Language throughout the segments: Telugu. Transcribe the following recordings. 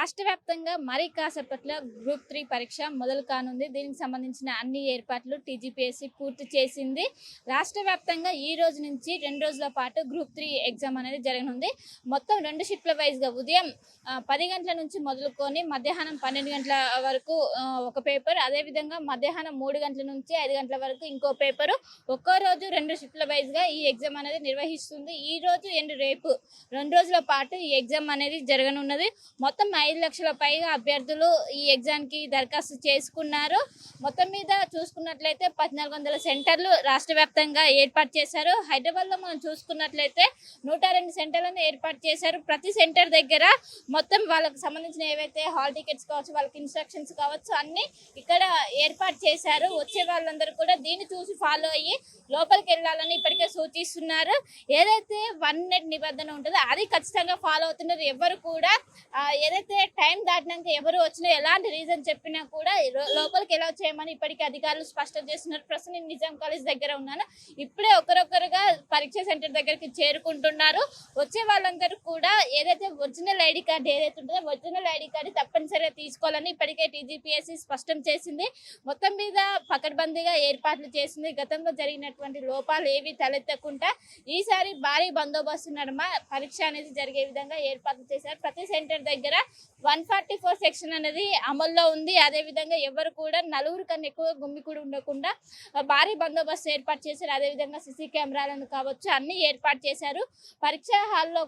రాష్ట్ర వ్యాప్తంగా మరి కాసేపట్లో గ్రూప్ 3 పరీక్ష మొదలు కానుంది. దీనికి సంబంధించిన అన్ని ఏర్పాట్లు టీజీపీఎస్సీ పూర్తి చేసింది. రాష్ట్ర వ్యాప్తంగా ఈ రోజు నుంచి 2 రోజుల పాటు గ్రూప్ 3 ఎగ్జామ్ అనేది జరగనుంది. మొత్తం 2 షిఫ్ట్ల వైజ్గా ఉదయం 10 గంటల నుంచి మొదలుకొని మధ్యాహ్నం 12 గంటల వరకు ఒక పేపర్, అదేవిధంగా మధ్యాహ్నం 3 గంటల నుంచి 5 గంటల వరకు ఇంకో పేపరు. ఒక్కో రోజు 2 షిఫ్ట్ల వైజ్గా ఈ ఎగ్జామ్ అనేది నిర్వహిస్తుంది. ఈ రోజు అండ్ రేపు 2 రోజుల పాటు ఈ ఎగ్జామ్ అనేది జరగనున్నది. మొత్తం 5 లక్షల పైగా అభ్యర్థులు ఈ ఎగ్జామ్కి దరఖాస్తు చేసుకున్నారు. మొత్తం మీద చూసుకున్నట్లయితే 1400 సెంటర్లు రాష్ట్ర వ్యాప్తంగా ఏర్పాటు చేశారు. హైదరాబాద్లో మనం చూసుకున్నట్లయితే 102 సెంటర్లను ఏర్పాటు చేశారు. ప్రతి సెంటర్ దగ్గర మొత్తం వాళ్ళకి సంబంధించిన ఏవైతే హాల్ టికెట్స్ కావచ్చు, వాళ్ళకి ఇన్స్ట్రక్షన్స్ కావచ్చు, అన్నీ ఇక్కడ ఏర్పాటు చేశారు. వచ్చే వాళ్ళందరూ కూడా దీన్ని చూసి ఫాలో అయ్యి లోపలికి వెళ్ళాలని ఇప్పటికే సూచిస్తున్నారు. ఏదైతే 1 నెట్ నిబంధన ఉంటుందో అది ఖచ్చితంగా ఫాలో అవుతున్నారు. ఎవరు కూడా ఏదైతే టైం దాటినాక ఎవరు వచ్చినా ఎలాంటి రీజన్ చెప్పినా కూడా లోపలికి ఎలా చేయమని ఇప్పటికే అధికారులు స్పష్టం చేస్తున్నారు. ప్రస్తుతం నేను నిజాం కాలేజ్ దగ్గర ఉన్నాను. ఇప్పుడే ఒకరొకరుగా పరీక్ష సెంటర్ దగ్గరికి చేరుకుంటున్నారు. వచ్చే వాళ్ళందరూ కూడా ఏదైతే ఒరిజినల్ ఐడి కార్డు ఏదైతే ఉంటుందో ఒరిజినల్ ఐడి కార్డు తప్పనిసరిగా తీసుకోవాలని ఇప్పటికే టీజీపీఎస్సీ స్పష్టం చేసింది. మొత్తం మీద పకడ్బందీగా ఏర్పాట్లు చేసింది. గతంలో జరిగినటువంటి లోపాలు ఏవి తలెత్తకుండా ఈసారి భారీ బందోబస్తు నడుమ పరీక్ష అనేది జరిగే విధంగా ఏర్పాట్లు చేశారు. ప్రతి సెంటర్ దగ్గర 144 సెక్షన్ అనేది అమల్లో ఉంది. అదేవిధంగా ఎవరు కూడా 4 కన్నా ఎక్కువ గుమ్మి కూడా ఉండకుండా భారీ బందోబస్తు ఏర్పాటు చేశారు. అదేవిధంగా సీసీ కెమెరాలను కావచ్చు అన్ని ఏర్పాటు చేశారు. పరీక్షా హాల్లో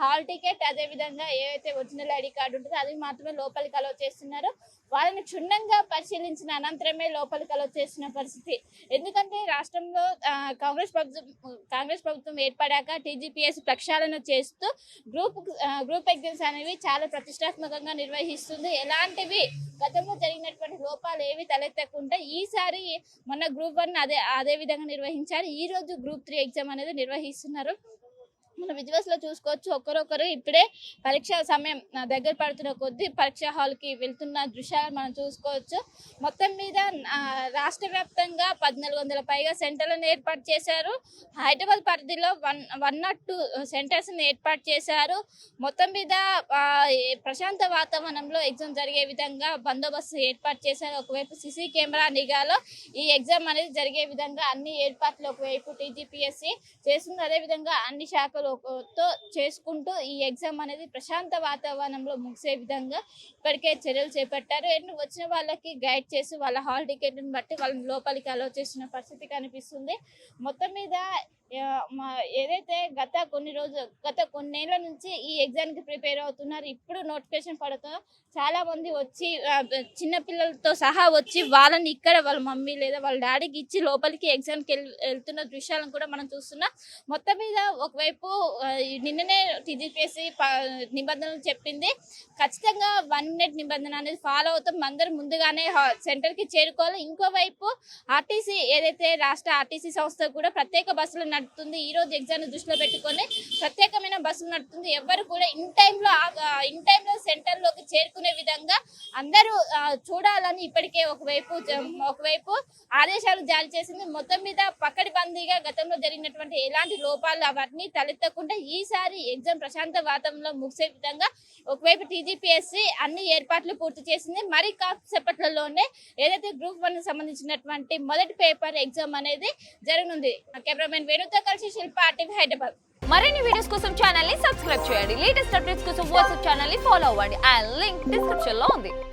హాల్ టికెట్ అదేవిధంగా ఏవైతే ఒరిజినల్ ఐడి కార్డు ఉంటుందో అది మాత్రమే లోపలికి అలౌ చేస్తున్నారు. వాళ్ళని క్షుణ్ణంగా పరిశీలించిన అనంతరమే లోపలికి అలౌ చేస్తున్న పరిస్థితి. ఎందుకంటే రాష్ట్రంలో కాంగ్రెస్ ప్రభుత్వం ఏర్పడాక టీజీపీఎస్సీ ప్రక్షాళన చేస్తూ గ్రూప్ ఎగ్జామ్స్ అనేవి చాలా ప్రతిష్టాత్మకంగా నిర్వహిస్తుంది. ఎలాంటివి గతంలో జరిగినటువంటి లోపాలు ఏవి తలెత్తకుండా ఈసారి మన గ్రూప్ 1 అదే విధంగా నిర్వహించారు. ఈ రోజు గ్రూప్ 3 ఎగ్జామ్ అనేది నిర్వహిస్తున్నారు. మన విజువల్స్లో చూసుకోవచ్చు. ఒకరొకరు ఇప్పుడే పరీక్ష సమయం దగ్గర పడుతున్న కొద్దీ పరీక్షా హాల్కి వెళ్తున్న దృశ్యాలు మనం చూసుకోవచ్చు. మొత్తం మీద రాష్ట్ర వ్యాప్తంగా 1400 పైగా సెంటర్లను ఏర్పాటు చేశారు. హైదరాబాద్ పరిధిలో 102 సెంటర్స్ని ఏర్పాటు చేశారు. మొత్తం మీద ప్రశాంత వాతావరణంలో ఎగ్జామ్ జరిగే విధంగా బందోబస్తు ఏర్పాటు చేశారు. ఒకవైపు సీసీ కెమెరా నిఘాలో ఈ ఎగ్జామ్ అనేది జరిగే విధంగా అన్ని ఏర్పాట్లు ఒకవైపు టీజీపీఎస్సీ చేస్తుంది. అదేవిధంగా అన్ని శాఖలు తో చేసుకుంటూ ఈ ఎగ్జామ్ అనేది ప్రశాంత వాతావరణంలో ముగిసే విధంగా ఇప్పటికే చర్యలు చేపట్టారు. వచ్చిన వాళ్ళకి గైడ్ చేసి వాళ్ళ హాల్ టికెట్ని బట్టి వాళ్ళని లోపలికి అలౌ చేసిన పరిస్థితి కనిపిస్తుంది. మొత్తం మీద ఏదైతే గత కొన్నేళ్ల నుంచి ఈ ఎగ్జామ్కి ప్రిపేర్ అవుతున్నారు. ఇప్పుడు నోటిఫికేషన్ పడుతుందో చాలా మంది వచ్చి చిన్నపిల్లలతో సహా వచ్చి వాళ్ళని ఇక్కడ వాళ్ళ మమ్మీ లేదా వాళ్ళ డాడీకి ఇచ్చి లోపలికి ఎగ్జామ్కి వెళ్తున్న దృశ్యాలను కూడా మనం చూస్తున్నాం. మొత్తం మీద ఒకవైపు నిన్ననే టీజీపీఎస్సీ నిబంధనలు చెప్పింది. ఖచ్చితంగా 1 నెట్ నిబంధన అనేది ఫాలో అవుతాం. అందరూ ముందుగానే సెంటర్కి చేరుకోవాలి. ఇంకోవైపు ఆర్టీసీ ఏదైతే రాష్ట్ర ఆర్టీసీ సంస్థ కూడా ప్రత్యేక బస్సులు నడుపుతుంది. ఈ రోజు ఎగ్జామ్ దృష్టిలో పెట్టుకొని ప్రత్యేకమైన బస్సులు నడుపుతుంది. ఎవరు కూడా ఇన్ టైంలో సెంటర్లోకి చేరుకునే విధంగా అందరూ చూడాలని ఇప్పటికే ఒకవైపు ఆదేశాలు జారీ చేసింది. మొత్తం మీద పకడ్బందీగా గతంలో జరిగినటువంటి ఎలాంటి లోపాలు అవన్నీ తలెత్తకుండా ఈసారి ఎగ్జామ్ ప్రశాంత వాతావరణంలో ముగిసే విధంగా ఒకవైపు టీజీపీఎస్సీ అన్ని ఏర్పాట్లు పూర్తి చేసింది. మరి కాసేపట్లలోనే ఏదైతే గ్రూప్ 1 సంబంధించినటువంటి మొదటి పేపర్ ఎగ్జామ్ అనేది జరగనుంది. కెమెరామెన్ వేణుతో కలిసి శిల్ప, RTV హైదరాబాద్. మరిన్ని వీడియోస్ కోసం ఛానల్ ని సబ్స్క్రైబ్ చేయండి. లేటెస్ట్ అప్డేట్స్ కోసం వాట్సాప్ ఛానల్ ని ఫాలో అవ్వండి. ఆ లింక్ డిస్క్రిప్షన్ లో ఉంది.